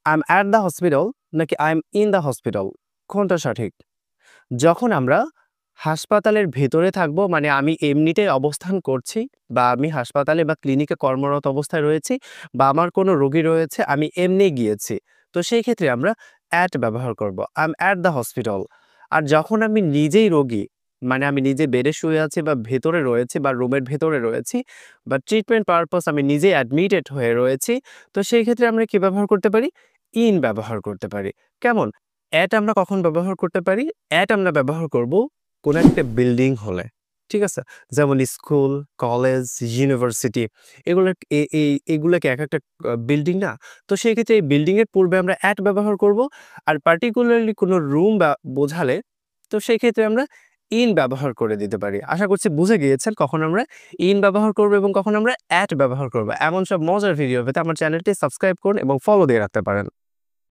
I am at the hospital নাকি I am in the hospital, কোনটা সঠিক? যখন আমরা হাসপাতালের ভেতরে থাকবো মানে আমি এমনিতেই অবস্থান করছি বা আমি হাসপাতালে বা ক্লিনিকে কর্মরত অবস্থায় রয়েছি বা আমার কোনো রোগী রয়েছে আমি এমনি গিয়েছি, তো সেই ক্ষেত্রে আমরা অ্যাট ব্যবহার করব। I am at the hospital. আর যখন আমি নিজেই রোগী মানে আমি নিজে বেডে শুয়ে আছি বা ভেতরে রয়েছি বা রুমের ভেতরে রয়েছি বা ট্রিটমেন্ট পারপাস আমি নিজেই অ্যাডমিটেড হয়ে রয়েছি, তো সেই ক্ষেত্রে আমরা কি ব্যবহার করতে পারি? ইন ব্যবহার করতে পারি। কেমন? অ্যাট আমরা কখন ব্যবহার করতে পারি? অ্যাট আমরা ব্যবহার করব কোনো একটা বিল্ডিং হলে। ঠিক আছে? যেমন স্কুল, কলেজ, ইউনিভার্সিটি এগুলো এগুলোকে একেকটা বিল্ডিং না? তো সেক্ষেত্রে এই বিল্ডিং এর পূর্বে আমরা অ্যাট ব্যবহার করব। আর পার্টিকুলারলি কোনো রুম বা বোঝালে তো সেই ক্ষেত্রে আমরা ইন ব্যবহার করে দিতে পারি। আশা করছি বুঝে গিয়েছেন কখন আমরা ইন ব্যবহার করব এবং কখন আমরা অ্যাট ব্যবহার করব। এমন সব মজার ভিডিও পেতে আমার চ্যানেলটি সাবস্ক্রাইব করুন এবং ফলো দিয়ে রাখতে পারেন।